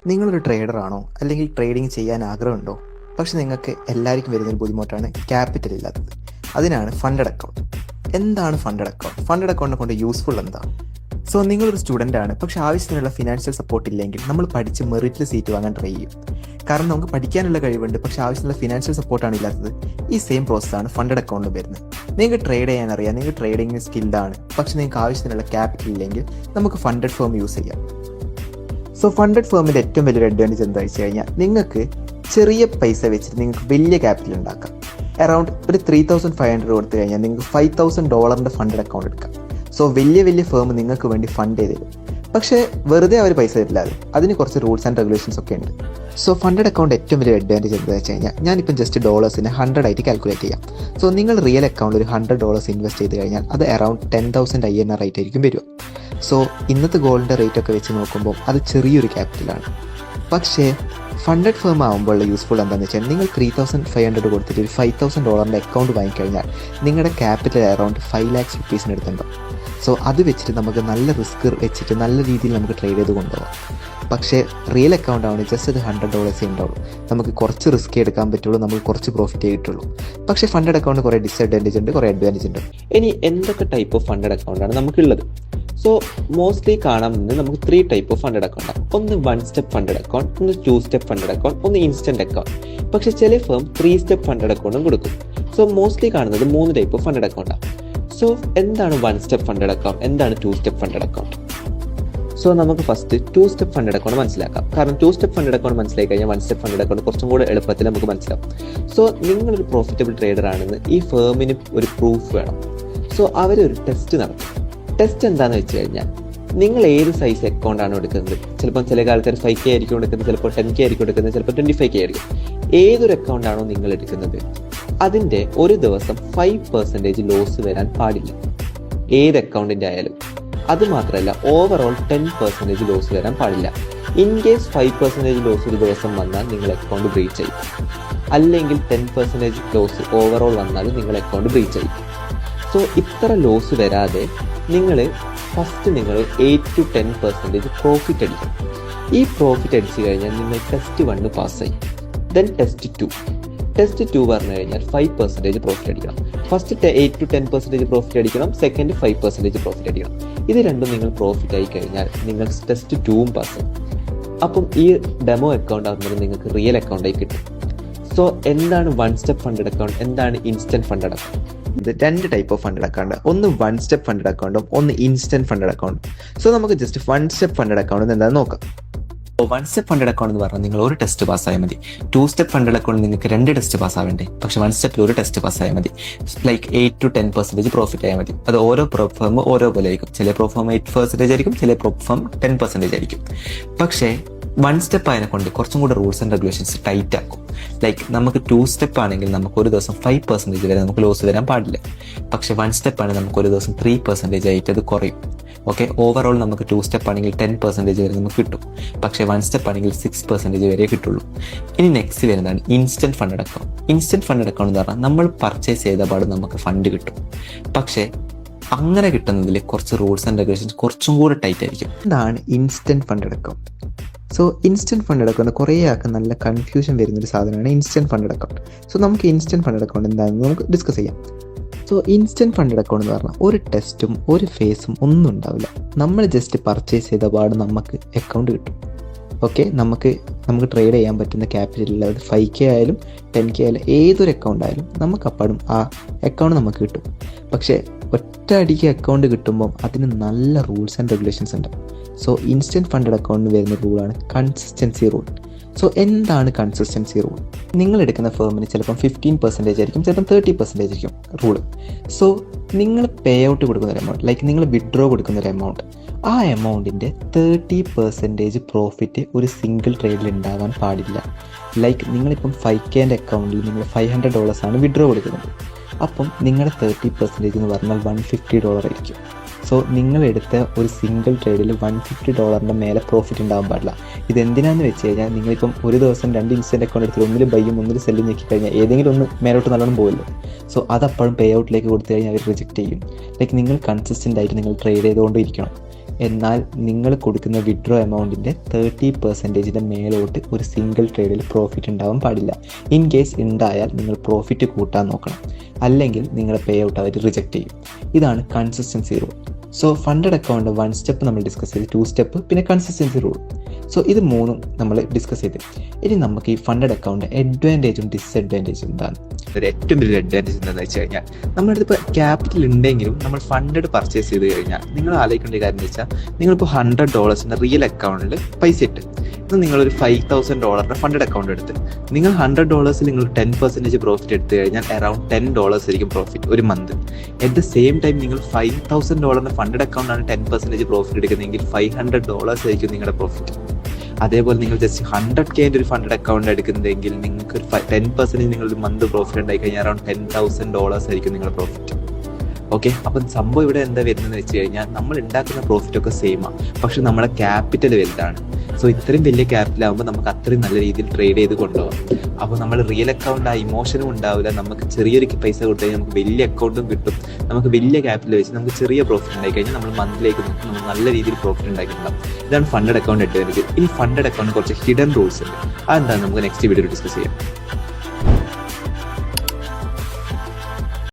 നിങ്ങളൊരു ട്രേഡറാണോ അല്ലെങ്കിൽ ട്രേഡിംഗ് ചെയ്യാൻ ആഗ്രഹമുണ്ടോ? പക്ഷെ നിങ്ങൾക്ക് എല്ലാവർക്കും വരുന്നൊരു ബുദ്ധിമുട്ടാണ് ക്യാപിറ്റൽ ഇല്ലാത്തത്. അതിനാണ് ഫണ്ടഡ് അക്കൗണ്ട്. എന്താണ് ഫണ്ടഡ് അക്കൗണ്ട്? ഫണ്ടഡ് അക്കൗണ്ടിനെ കൊണ്ട് യൂസ്ഫുൾ എന്താ? സോ നിങ്ങളൊരു സ്റ്റുഡൻ്റ് ആണ്, പക്ഷേ ആവശ്യത്തിനുള്ള ഫിനാൻഷ്യൽ സപ്പോർട്ട് ഇല്ലെങ്കിൽ നമ്മൾ പഠിച്ച് മെറിറ്റിൽ സീറ്റ് വാങ്ങാൻ ട്രൈ ചെയ്യും. കാരണം നമുക്ക് പഠിക്കാനുള്ള കഴിവുണ്ട്, പക്ഷേ ആവശ്യത്തിനുള്ള ഫിനാൻഷ്യൽ സപ്പോർട്ടാണ് ഇല്ലാത്തത്. ഈ സെയിം പ്രോസസ്സാണ് ഫണ്ടഡ് അക്കൗണ്ടിൽ വരുന്നത്. നിങ്ങൾക്ക് ട്രേഡ് ചെയ്യാൻ അറിയാം, നിങ്ങൾ ട്രേഡിംഗ് സ്കിൽഡാണ്, പക്ഷേ നിങ്ങൾക്ക് ആവശ്യത്തിനുള്ള ക്യാപിറ്റൽ ഇല്ലെങ്കിൽ നമുക്ക് ഫണ്ടഡ് ഫേം യൂസ് ചെയ്യാം. സോ ഫണ്ടഡ് ഫേമിൻ്റെ ഏറ്റവും വലിയൊരു അഡ്വാൻറ്റേജ് എന്താ വെച്ച് കഴിഞ്ഞാൽ, നിങ്ങൾക്ക് ചെറിയ പൈസ വെച്ചിട്ട് നിങ്ങൾക്ക് വലിയ ക്യാപിറ്റൽ ഉണ്ടാക്കാം. അറൗണ്ട് ഒരു 3500 കൊടുത്തു കഴിഞ്ഞാൽ നിങ്ങൾക്ക് $5000 ഫണ്ടഡ് അക്കൗണ്ട് എടുക്കാം. സോ വലിയ ഫേം നിങ്ങൾക്ക് വേണ്ടി ഫണ്ട് ചെയ്ത് തരും. പക്ഷേ വെറുതെ അവർ പൈസ തരില്ല, അതിന് കുറച്ച് റൂൾസ് ആൻഡ് റെഗുലേഷൻസ് ഒക്കെ ഉണ്ട്. സോ ഫണ്ടഡ് അക്കൗണ്ട് ഏറ്റവും വലിയ അഡ്വാൻറ്റേജ് എന്താ വെച്ച് കഴിഞ്ഞാൽ, ഞാനിപ്പം ജസ്റ്റ് ഡോളേഴ്സിനെ 100 ആയിട്ട് കാൽക്കുലേറ്റ് ചെയ്യാം. സോ നിങ്ങൾ റിയൽ അക്കൗണ്ടിൽ ഒരു $100 ഇൻവെസ്റ്റ് ചെയ്ത് കഴിഞ്ഞാൽ അത് അറൗണ്ട് 10,000 INR ആയിട്ടായിരിക്കും വരിക. സോ ഇന്നത്തെ ഗോൾഡിൻ്റെ റേറ്റ് ഒക്കെ വെച്ച് നോക്കുമ്പോൾ അത് ചെറിയൊരു ക്യാപിറ്റലാണ്. പക്ഷേ ഫണ്ടഡ് ഫേം ആകുമ്പോഴുള്ള യൂസ്ഫുൾ എന്താണെന്ന് വെച്ചാൽ, നിങ്ങൾ 3500 കൊടുത്തിട്ട് ഒരു $5000 അക്കൗണ്ട് വാങ്ങിക്കഴിഞ്ഞാൽ നിങ്ങളുടെ ക്യാപിറ്റൽ അറൗണ്ട് 5 lakhs rupees എടുത്തിട്ടുണ്ടാവും. സോ അത് വെച്ചിട്ട് നമുക്ക് നല്ല റിസ്ക് വെച്ചിട്ട് നല്ല രീതിയിൽ നമുക്ക് ട്രേഡ് ചെയ്ത് കൊണ്ടുപോകാം. പക്ഷേ റിയൽ അക്കൗണ്ട് ആവണേ ജസ്റ്റ് അത് $100 ഉണ്ടാവുള്ളൂ. നമുക്ക് കുറച്ച് റിസ്ക് എടുക്കാൻ പറ്റുള്ളൂ, നമുക്ക് കുറച്ച് പ്രോഫിറ്റ് കിട്ടുള്ളൂ. പക്ഷേ ഫണ്ടഡ് അക്കൗണ്ട് കുറേ ഡിസഡ്വാൻറ്റേജ് ഉണ്ട്, കുറേ അഡ്വാൻറ്റേജ് ഉണ്ട്. ഇനി എന്തൊക്കെ ടൈപ്പ് ഓഫ് ഫണ്ടഡ് അക്കൗണ്ടാണ് നമുക്കുള്ളത്? സോ മോസ്റ്റ്ലി കാണാമെന്ന് നമുക്ക് 3 ടൈപ്പ് ഓഫ് ഫണ്ടഡ് അക്കൗണ്ട്. ഒന്ന് 1 സ്റ്റെപ്പ് ഫണ്ടഡ് അക്കൗണ്ട്, ഒന്ന് 2 സ്റ്റെപ്പ് ഫണ്ടഡ് അക്കൗണ്ട്, ഒന്ന് ഇൻസ്റ്റന്റ് അക്കൗണ്ട്. പക്ഷേ ചില ഫേം 3 സ്റ്റെപ്പ് ഫണ്ടഡ് അക്കൗണ്ടും കൊടുക്കും. സോ മോസ്റ്റ്ലി കാണുന്നത് 3 ടൈപ്പ് ഓഫ് ഫണ്ടഡ് അക്കൗണ്ടാണ്. സോ എന്താണ് 1 സ്റ്റെപ്പ് ഫണ്ടഡ് അക്കൗണ്ട്, എന്താണ് 2 സ്റ്റെപ്പ് ഫണ്ടഡ് അക്കൗണ്ട്? സോ നമുക്ക് ഫസ്റ്റ് 2 സ്റ്റെപ്പ് ഫണ്ടഡ് അക്കൗണ്ട് മനസ്സിലാക്കാം. കാരണം 2 സ്റ്റെപ്പ് ഫണ്ടഡ് അക്കൗണ്ട് മനസ്സിലാക്കി കഴിഞ്ഞാൽ 1 സ്റ്റെപ്പ് ഫണ്ടഡ് അക്കൗണ്ട് കുറച്ചും കൂടെ എളുപ്പത്തിൽ നമുക്ക് മനസ്സിലാവും. സോ നിങ്ങളൊരു പ്രോഫിറ്റബിൾ ട്രേഡർ ആണെന്ന് ഈ ഫേമിന് ഒരു പ്രൂഫ് വേണം. സോ അവരൊരു ടെസ്റ്റ് നടത്തും. ടെസ്റ്റ് എന്താണെന്ന് വെച്ച് കഴിഞ്ഞാൽ, നിങ്ങൾ ഏത് സൈസ് അക്കൗണ്ട് ആണോ എടുക്കുന്നത്, ചിലപ്പോൾ ചില ആൾക്കാർ 5K ആയിരിക്കും എടുക്കുന്നത്, ചിലപ്പോൾ 10K ആയിരിക്കും എടുക്കുന്നത്, ചിലപ്പോൾ 25K ആയിരിക്കും. ഏതൊരു അക്കൗണ്ട് ആണോ നിങ്ങൾ എടുക്കുന്നത് അതിൻ്റെ ഒരു ദിവസം 5% ലോസ് വരാൻ പാടില്ല, ഏത് അക്കൗണ്ടിൻ്റെ ആയാലും. അതുമാത്രമല്ല, ഓവറോൾ 10% ലോസ് വരാൻ പാടില്ല. ഇൻ കേസ് 5% ലോസ് ഒരു ദിവസം വന്നാൽ നിങ്ങൾ അക്കൗണ്ട് ബ്രീച്ച് ചെയ്യും. അല്ലെങ്കിൽ 10% ലോസ് ഓവറോൾ വന്നാൽ നിങ്ങൾ അക്കൗണ്ട് ബ്രീച്ച് ചെയ്യും. സോ ഇത്ര ലോസ് വരാതെ നിങ്ങൾ 8 to 10% പ്രോഫിറ്റ് അടിക്കണം. ഈ പ്രോഫിറ്റ് അടിച്ചു കഴിഞ്ഞാൽ നിങ്ങൾ ടെസ്റ്റ് 1 പാസ്സായി. ദെൻ ടെസ്റ്റ് 2 പറഞ്ഞു കഴിഞ്ഞാൽ 5% പ്രോഫിറ്റ് അടിക്കണം. ഫസ്റ്റ് 8 to 10% പ്രോഫിറ്റ് അടിക്കണം, സെക്കൻഡ് 5% പ്രോഫിറ്റ് അടിക്കണം. ഇത് രണ്ടും നിങ്ങൾ പ്രോഫിറ്റ് ആയി കഴിഞ്ഞാൽ നിങ്ങൾ ടെസ്റ്റ് 2 പാസ്സായി. അപ്പം ഈ ഡെമോ അക്കൗണ്ട് ആകുമ്പോൾ നിങ്ങൾക്ക് റിയൽ അക്കൗണ്ടായി കിട്ടും. സോ എന്താണ് 1 സ്റ്റെപ്പ് ഫണ്ടഡ് അക്കൗണ്ട്, എന്താണ് ഇൻസ്റ്റന്റ് ഫണ്ടഡ് അക്കൗണ്ട്? ഇത് 2 ടൈപ്പ് ഓഫ് ഫണ്ടഡ് അക്കൗണ്ട്. ഒന്ന് 1 സ്റ്റെപ്പ് ഫണ്ടഡ് അക്കൗണ്ടും ഒന്ന് ഇൻസ്റ്റന്റ് ഫണ്ടഡ് അക്കൗണ്ടും. സോ നമുക്ക് ജസ്റ്റ് 1 സ്റ്റെപ്പ് ഫണ്ടഡ് അക്കൗണ്ട് എന്താണെന്ന് നോക്കാം. 1 സ്റ്റെപ്പ് ഫണ്ടഡ് അക്കൗണ്ട് എന്ന് പറഞ്ഞാൽ നിങ്ങൾ ഒരു ടെസ്റ്റ് പാസ്സായാൽ മതി. 2 സ്റ്റെപ്പ് ഫണ്ടഡ് അക്കൗണ്ട് നിങ്ങൾക്ക് 2 ടെസ്റ്റ് പാസ്സാവേണ്ടേ, പക്ഷേ 1 സ്റ്റെപ്പിൽ ഒരു ടെസ്റ്റ് പാസ്സായാൽ മതി. ലൈക്ക് 8 to 10% പ്രോഫിറ്റ് ആയാൽ മതി. അത് ഓരോ ഫേം ഓരോ പോലെ ആയിരിക്കും. ചില ഫേം 8% ആയിരിക്കും, ചില ഫേം 10% ആയിരിക്കും. പക്ഷേ 1 സ്റ്റെപ്പ് അതിനെ കൊണ്ട് കുറച്ചും കൂടെ റൂൾസ് ആൻഡ് റെഗുലേഷൻസ് ടൈറ്റ് ആക്കും. ലൈക്ക് നമുക്ക് 2 സ്റ്റെപ്പ് ആണെങ്കിൽ നമുക്ക് ഒരു ദിവസം 5% വരെ നമുക്ക് ലോസ് വരാൻ പാടില്ല. പക്ഷേ 1 സ്റ്റെപ്പ് ആണെങ്കിൽ നമുക്ക് ഒരു ദിവസം 3% ആയിട്ട് അത് കുറയും. ഓക്കെ, ഓവറോൾ നമുക്ക് 2 സ്റ്റെപ്പ് ആണെങ്കിൽ 10% വരെ നമുക്ക് കിട്ടും. പക്ഷേ 1 സ്റ്റെപ്പ് ആണെങ്കിൽ 6% വരെ കിട്ടുള്ളൂ. ഇനി നെക്സ്റ്റ് വരുന്നതാണ് instant funded account. Instant funded account എന്ന് പറഞ്ഞാൽ നമ്മൾ പർച്ചേസ് ചെയ്ത പാട് നമുക്ക് ഫണ്ട് കിട്ടും. പക്ഷേ അങ്ങനെ കിട്ടുന്നതിൽ കുറച്ച് റൂൾസ് ആൻഡ് റെഗുലേഷൻസ് കുറച്ചും കൂടെ ടൈറ്റ് ആയിരിക്കും. എന്താണ് instant funded account? So instant funded account കുറേ ആൾക്ക് നല്ല കൺഫ്യൂഷൻ വരുന്നൊരു സാധനമാണ് ഇൻസ്റ്റന്റ് ഫണ്ടഡ് അക്കൗണ്ട്. സോ നമുക്ക് ഇൻസ്റ്റന്റ് ഫണ്ടഡ് അക്കൗണ്ട് എന്താണെന്ന് നമുക്ക് ഡിസ്കസ് ചെയ്യാം. സോ ഇൻസ്റ്റന്റ് ഫണ്ടഡ് അക്കൗണ്ട് എന്ന് പറഞ്ഞാൽ ഒരു ടെസ്റ്റും ഒരു ഫേസും ഒന്നും ഉണ്ടാവില്ല. നമ്മൾ ജസ്റ്റ് പർച്ചേസ് ചെയ്ത പാട് നമുക്ക് അക്കൗണ്ട് കിട്ടും. ഓക്കെ, നമുക്ക് ട്രേഡ് ചെയ്യാൻ പറ്റുന്ന ക്യാപിറ്റലിൽ, അത് 5K ആയാലും 10K ആയാലും ഏതൊരു അക്കൗണ്ട് ആയാലും നമുക്ക് അപ്പാടും ആ അക്കൗണ്ട് നമുക്ക് കിട്ടും. പക്ഷേ ഒറ്റ അടിക്ക് അക്കൗണ്ട് കിട്ടുമ്പം അതിന് നല്ല റൂൾസ് ആൻഡ് റെഗുലേഷൻസ് ഉണ്ട്. സോ ഇൻസ്റ്റന്റ് ഫണ്ടഡ് അക്കൗണ്ടിന് വരുന്ന റൂളാണ് കൺസിസ്റ്റൻസി റൂൾ. സോ എന്താണ് കൺസിസ്റ്റൻസി റൂൾ? നിങ്ങൾ എടുക്കുന്ന ഫേമിന് ചിലപ്പം 15% ആയിരിക്കും, ചിലപ്പം 30% ആയിരിക്കും റൂള്. സോ നിങ്ങൾ പേ ഔട്ട് കൊടുക്കുന്ന ഒരു എമൗണ്ട്, ലൈക്ക് നിങ്ങൾ വിഡ്രോ കൊടുക്കുന്ന ഒരു എമൗണ്ട്, ആ എമൗണ്ടിൻ്റെ 30% പ്രോഫിറ്റ് ഒരു സിംഗിൾ ട്രേഡിൽ ഉണ്ടാകാൻ പാടില്ല. ലൈക്ക് നിങ്ങളിപ്പം 5Kൻ്റെ അക്കൗണ്ടിൽ നിങ്ങൾ $500 ആണ് വിഡ്രോ കൊടുക്കുന്നത്. അപ്പം നിങ്ങളുടെ 30% എന്ന് പറഞ്ഞാൽ $150 ആയിരിക്കും. സോ നിങ്ങളെടുത്ത ഒരു സിംഗിൾ ട്രേഡിൽ $150 മേലെ പ്രോഫിറ്റ് ഉണ്ടാകാൻ പാടില്ല. ഇതെന്തിനാന്ന് വെച്ച് കഴിഞ്ഞാൽ, നിങ്ങളിപ്പം ഒരു ദിവസം 2 ഇൻസ്റ്റന്റ് അക്കൗണ്ട് എടുത്തിട്ട് ഒന്നിൽ ബൈയും ഒന്നിൽ സെല്ലും ഞെക്കി കഴിഞ്ഞാൽ ഏതെങ്കിലും ഒന്ന് മേലോട്ട് നല്ലോണം പോകില്ല. സോ അതപ്പോഴും പേ ഔട്ടിലേക്ക് കൊടുത്തു കഴിഞ്ഞാൽ അവർ റിജക്റ്റ് ചെയ്യും. ലൈക്ക് നിങ്ങൾ കൺസിസ്റ്റൻ്റ് ആയിട്ട് നിങ്ങൾ ട്രേഡ് ചെയ്തുകൊണ്ടിരിക്കണം. എന്നാൽ നിങ്ങൾ കൊടുക്കുന്ന വിഡ്രോ എമൗണ്ടിൻ്റെ 30% മേലോട്ട് ഒരു സിംഗിൾ ട്രേഡിൽ പ്രോഫിറ്റ് ഉണ്ടാവാൻ പാടില്ല. ഇൻ കേസ് ഉണ്ടായാൽ നിങ്ങൾ പ്രോഫിറ്റ് കൂട്ടാൻ നോക്കണം, അല്ലെങ്കിൽ നിങ്ങളുടെ പേ ഔട്ട് അവർ റിജക്റ്റ് ചെയ്യും. ഇതാണ് consistency rule. So funded account 1 step നമ്മൾ ഡിസ്കസ് ചെയ്ത്, 2 സ്റ്റെപ്പ്, പിന്നെ കൺസിസ്റ്റൻസി റൂൾ. സോ ഇത് 3 നമ്മൾ ഡിസ്കസ് ചെയ്ത് ഇനി നമുക്ക് ഈ ഫണ്ടഡ് അക്കൗണ്ട് അഡ്വാൻറ്റേജും ഡിസ്അഡ്വാൻറ്റേജും എന്താണ്? ഒരു ഏറ്റവും വലിയ അഡ്വാൻറ്റേജ് എന്താണെന്ന് വെച്ച് കഴിഞ്ഞാൽ, നമ്മുടെ അടുത്ത് ഇപ്പോൾ ക്യാപിറ്റൽ ഉണ്ടെങ്കിലും നമ്മൾ ഫണ്ടഡ് പർച്ചേസ് ചെയ്ത് കഴിഞ്ഞാൽ നിങ്ങൾ ആലോചിക്കേണ്ട കാര്യം എന്ന് വെച്ചാൽ, നിങ്ങളിപ്പോൾ $100 റിയൽ അക്കൗണ്ടിൽ പൈസ ഇട്ട്, ഇന്ന് നിങ്ങളൊരു $5,000 ഫണ്ടഡ് അക്കൗണ്ട് എടുത്ത് നിങ്ങൾ $100 നിങ്ങൾ 10% പ്രോഫിറ്റ് എടുത്തു കഴിഞ്ഞാൽ അറൌണ്ട് $10 ആയിരിക്കും പ്രോഫിറ്റ് ഒരു month. At the same time നിങ്ങൾ $5,000 ഫണ്ടഡ് അക്കൗണ്ടാണ് 10% പ്രോഫിറ്റ് എടുക്കുന്നതെങ്കിൽ $500 ആയിരിക്കും നിങ്ങളുടെ പ്രോഫിറ്റ്. അതേപോലെ നിങ്ങൾ ജസ്റ്റ് 100K ഒരു ഫണ്ടഡ് അക്കൗണ്ട് എടുക്കുന്നതെങ്കിൽ നിങ്ങൾക്ക് 10% നിങ്ങൾ ഒരു മന്ത് പ്രോഫിറ്റ് ഉണ്ടായി കഴിഞ്ഞാൽ അറൌണ്ട് $10,000 ആയിരിക്കും നിങ്ങളുടെ പ്രോഫിറ്റ്. ഓക്കെ, അപ്പം സംഭവം ഇവിടെ എന്താ വരുന്നതെന്ന് വെച്ച് കഴിഞ്ഞാൽ, നമ്മൾ ഉണ്ടാക്കുന്ന പ്രോഫിറ്റ് ഒക്കെ സെയിമാണ്, പക്ഷെ നമ്മുടെ ക്യാപിറ്റൽ വലുതാണ്. സോ ഇത്രയും വലിയ ക്യാപിറ്റൽ ആകുമ്പോൾ നമുക്ക് അത്രയും നല്ല രീതിയിൽ ട്രേഡ് ചെയ്ത് കൊണ്ടുപോകാം. അപ്പോൾ നമ്മൾ റിയൽ അക്കൗണ്ട് ആ ഇമോഷനും ഉണ്ടാവില്ല. നമുക്ക് ചെറിയൊരു പൈസ കൊടുത്തു കഴിഞ്ഞാൽ നമുക്ക് വലിയ അക്കൗണ്ടും കിട്ടും. നമുക്ക് വലിയ ക്യാപിറ്റൽ വെച്ച് നമുക്ക് ചെറിയ പ്രോഫിറ്റ് ഉണ്ടായി കഴിഞ്ഞാൽ നമ്മൾ മന്തിലേക്ക് നോക്കും, നമുക്ക് നല്ല രീതിയിൽ പ്രോഫിറ്റ് ഉണ്ടാക്കിയിട്ടുണ്ടാകും. ഇതാണ് ഫണ്ടഡ് അക്കൗണ്ട് അഡ്വാൻറ്റേജ്. ഈ ഫണ്ടഡ് അക്കൗണ്ട് കുറച്ച് ഹിഡൻ റൂൾസ് ഉണ്ട്. അതെന്താണ് നമുക്ക് നെക്സ്റ്റ് വീഡിയോയിൽ ഡിസ്കസ് ചെയ്യാം.